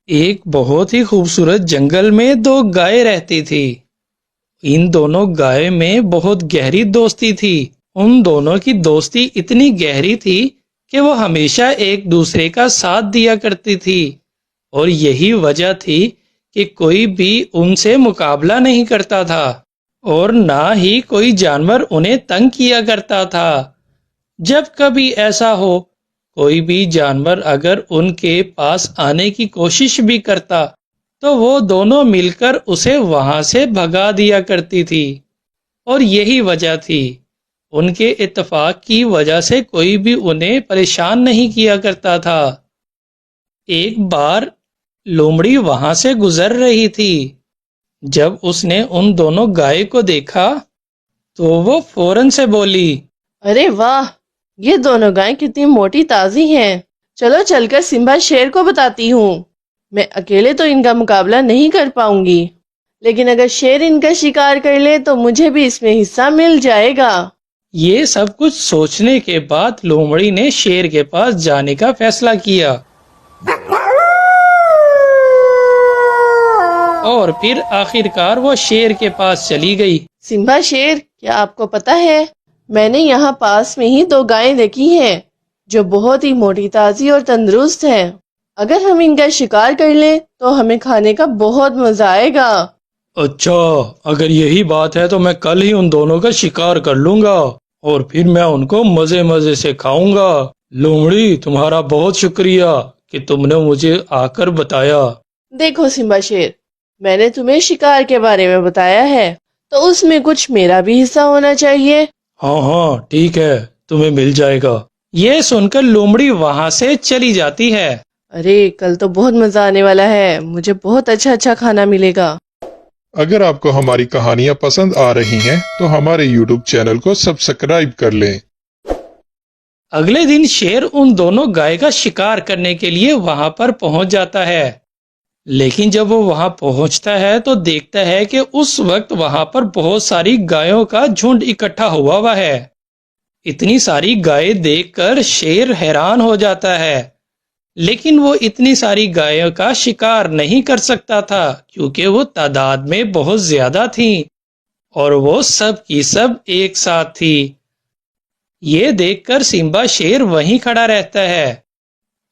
ایک بہت ہی خوبصورت جنگل میں دو گائے رہتی تھی۔ ان دونوں گائے میں بہت گہری دوستی تھی۔ ان دونوں کی دوستی اتنی گہری تھی کہ وہ ہمیشہ ایک دوسرے کا ساتھ دیا کرتی تھی، اور یہی وجہ تھی کہ کوئی بھی ان سے مقابلہ نہیں کرتا تھا، اور نہ ہی کوئی جانور انہیں تنگ کیا کرتا تھا۔ جب کبھی ایسا ہو، کوئی بھی جانور اگر ان کے پاس آنے کی کوشش بھی کرتا تو وہ دونوں مل کر اسے وہاں سے بھگا دیا کرتی تھی، اور یہی وجہ تھی ان کے اتفاق کی وجہ سے کوئی بھی انہیں پریشان نہیں کیا کرتا تھا۔ ایک بار لومڑی وہاں سے گزر رہی تھی۔ جب اس نے ان دونوں گائے کو دیکھا تو وہ فوراً سے بولی، ارے واہ، یہ دونوں گائیں کتنی موٹی تازی ہیں، چلو چل کر سمبا شیر کو بتاتی ہوں۔ میں اکیلے تو ان کا مقابلہ نہیں کر پاؤں گی، لیکن اگر شیر ان کا شکار کر لے تو مجھے بھی اس میں حصہ مل جائے گا۔ یہ سب کچھ سوچنے کے بعد لومڑی نے شیر کے پاس جانے کا فیصلہ کیا، اور پھر آخرکار وہ شیر کے پاس چلی گئی۔ سمبا شیر، کیا آپ کو پتا ہے، میں نے یہاں پاس میں ہی دو گائیں دیکھی ہیں جو بہت ہی موٹی تازی اور تندرست ہیں۔ اگر ہم ان کا شکار کر لیں تو ہمیں کھانے کا بہت مزہ آئے گا۔ اچھا، اگر یہی بات ہے تو میں کل ہی ان دونوں کا شکار کر لوں گا، اور پھر میں ان کو مزے مزے سے کھاؤں گا۔ لومڑی، تمہارا بہت شکریہ کہ تم نے مجھے آ کر بتایا۔ دیکھو سمبا شیر، میں نے تمہیں شکار کے بارے میں بتایا ہے تو اس میں کچھ میرا بھی حصہ ہونا چاہیے۔ ہاں ہاں ٹھیک ہے، تمہیں مل جائے گا۔ یہ سن کر لومڑی وہاں سے چلی جاتی ہے۔ ارے کل تو بہت مزہ آنے والا ہے، مجھے بہت اچھا اچھا کھانا ملے گا۔ اگر آپ کو ہماری کہانیاں پسند آ رہی ہیں تو ہمارے YouTube چینل کو سبسکرائب کر لیں۔ اگلے دن شیر ان دونوں گائے کا شکار کرنے کے لیے وہاں پر پہنچ جاتا ہے، لیکن جب وہ وہاں پہنچتا ہے تو دیکھتا ہے کہ اس وقت وہاں پر بہت ساری گایوں کا جھنڈ اکٹھا ہوا ہے۔ اتنی ساری گائے دیکھ کر شیر حیران ہو جاتا ہے، لیکن وہ اتنی ساری گایوں کا شکار نہیں کر سکتا تھا کیونکہ وہ تعداد میں بہت زیادہ تھیں، اور وہ سب کی سب ایک ساتھ تھی۔ یہ دیکھ کر سمبا شیر وہیں کھڑا رہتا ہے،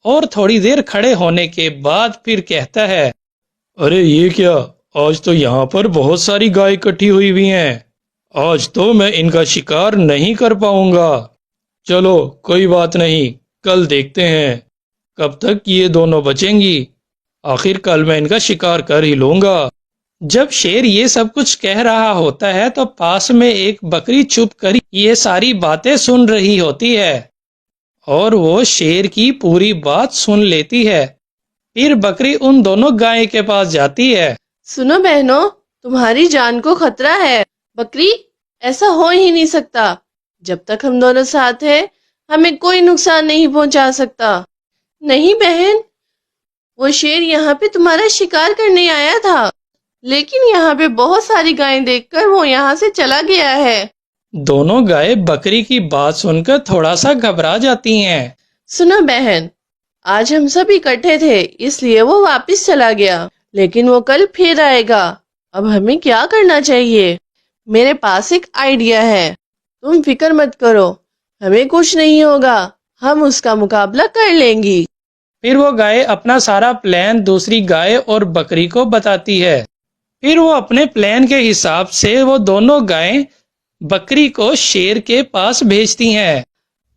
اور تھوڑی دیر کھڑے ہونے کے بعد پھر کہتا ہے، ارے یہ کیا، آج تو یہاں پر بہت ساری گائے اکٹھی ہوئی ہیں، آج تو میں ان کا شکار نہیں کر پاؤں گا۔ چلو کوئی بات نہیں، کل دیکھتے ہیں کب تک یہ دونوں بچیں گی، آخر کل میں ان کا شکار کر ہی لوں گا۔ جب شیر یہ سب کچھ کہہ رہا ہوتا ہے تو پاس میں ایک بکری چھپ کر یہ ساری باتیں سن رہی ہوتی ہے، اور وہ شیر کی پوری بات سن لیتی ہے۔ پھر بکری ان دونوں گائے کے پاس جاتی ہے۔ سنو بہنوں، تمہاری جان کو خطرہ ہے۔ بکری، ایسا ہو ہی نہیں سکتا، جب تک ہم دونوں ساتھ ہیں ہمیں کوئی نقصان نہیں پہنچا سکتا۔ نہیں بہن، وہ شیر یہاں پہ تمہارا شکار کرنے آیا تھا، لیکن یہاں پہ بہت ساری گائیں دیکھ کر وہ یہاں سے چلا گیا ہے۔ دونوں گائے بکری کی بات سن کر تھوڑا سا گھبرا جاتی ہیں۔ سنو بہن، آج ہم سب اکٹھے تھے اس لیے وہ واپس چلا گیا، لیکن وہ کل پھر آئے گا۔ اب ہمیں کیا کرنا چاہیے؟ میرے پاس ایک آئیڈیا ہے، تم فکر مت کرو، ہمیں کچھ نہیں ہوگا، ہم اس کا مقابلہ کر لیں گی۔ پھر وہ گائے اپنا سارا پلان دوسری گائے اور بکری کو بتاتی ہے۔ پھر وہ اپنے پلان کے حساب سے وہ دونوں گائیں بکری کو شیر کے پاس بھیجتی ہیں۔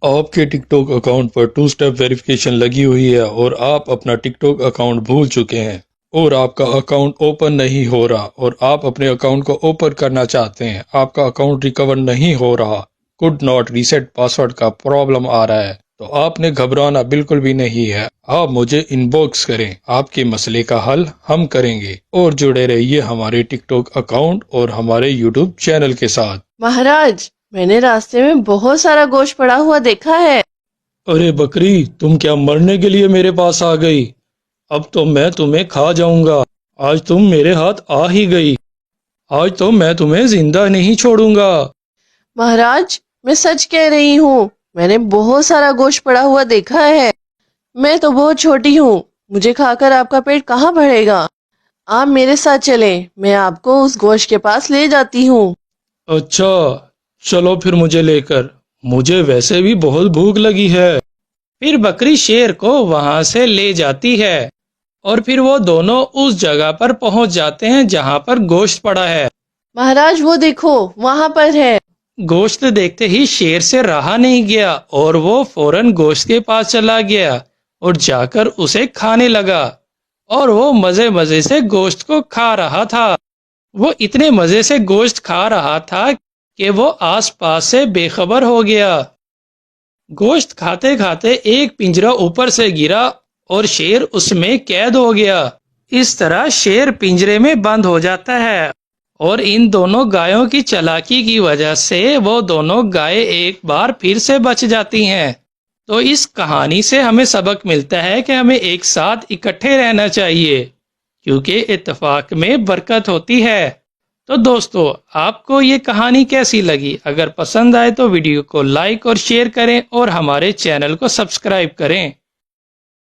آپ کے ٹک ٹاک اکاؤنٹ پر 2 اسٹیپ ویریفیکیشن لگی ہوئی ہے، اور آپ اپنا ٹک ٹاک اکاؤنٹ بھول چکے ہیں، اور آپ کا اکاؤنٹ اوپن نہیں ہو رہا، اور آپ اپنے اکاؤنٹ کو اوپن کرنا چاہتے ہیں، آپ کا اکاؤنٹ ریکور نہیں ہو رہا، could not reset پاسورڈ کا پرابلم آ رہا ہے، تو آپ نے گھبرانا بالکل بھی نہیں ہے۔ آپ مجھے ان باکس کریں، آپ کے مسئلے کا حل ہم کریں گے، اور جڑے رہیے ہمارے ٹک ٹاک اکاؤنٹ اور ہمارے یوٹیوب چینل کے ساتھ۔ مہاراج، میں نے راستے میں بہت سارا گوشت پڑا ہوا دیکھا ہے۔ ارے بکری، تم کیا مرنے کے لیے میرے پاس آ گئی؟ اب تو میں تمہیں کھا جاؤں گا، آج تم میرے ہاتھ آ ہی گئی، آج تو میں تمہیں زندہ نہیں چھوڑوں گا۔ مہاراج، میں سچ کہہ رہی ہوں، میں نے بہت سارا گوشت پڑا ہوا دیکھا ہے، میں تو بہت چھوٹی ہوں، مجھے کھا کر آپ کا پیٹ کہاں بھرے گا؟ آپ میرے ساتھ چلیں، میں آپ کو اس گوشت کے پاس لے جاتی ہوں۔ اچھا چلو پھر مجھے لے کر، مجھے ویسے بھی بہت بھوک لگی ہے۔ پھر بکری شیر کو وہاں سے لے جاتی ہے اور پھر وہ دونوں اس جگہ پر پہنچ جاتے ہیں جہاں پر گوشت پڑا ہے۔ مہاراج وہ دیکھو وہاں پر ہے۔ گوشت دیکھتے ہی شیر سے رہا نہیں گیا اور وہ فوراً گوشت کے پاس چلا گیا اور جا کر اسے کھانے لگا، اور وہ مزے مزے سے گوشت کو کھا رہا تھا۔ وہ اتنے مزے سے گوشت کھا رہا تھا کہ وہ آس پاس سے بے خبر ہو گیا۔ گوشت کھاتے کھاتے ایک پنجرا اوپر سے گرا اور شیر اس میں قید ہو گیا۔ اس طرح شیر پنجرے میں بند ہو جاتا ہے اور ان دونوں گایوں کی چالاکی کی وجہ سے وہ دونوں گائے ایک بار پھر سے بچ جاتی ہیں۔ تو اس کہانی سے ہمیں سبق ملتا ہے کہ ہمیں ایک ساتھ اکٹھے رہنا چاہیے، کیونکہ اتفاق میں برکت ہوتی ہے۔ تو دوستو، آپ کو یہ کہانی کیسی لگی؟ اگر پسند آئے تو ویڈیو کو لائک اور شیئر کریں اور ہمارے چینل کو سبسکرائب کریں۔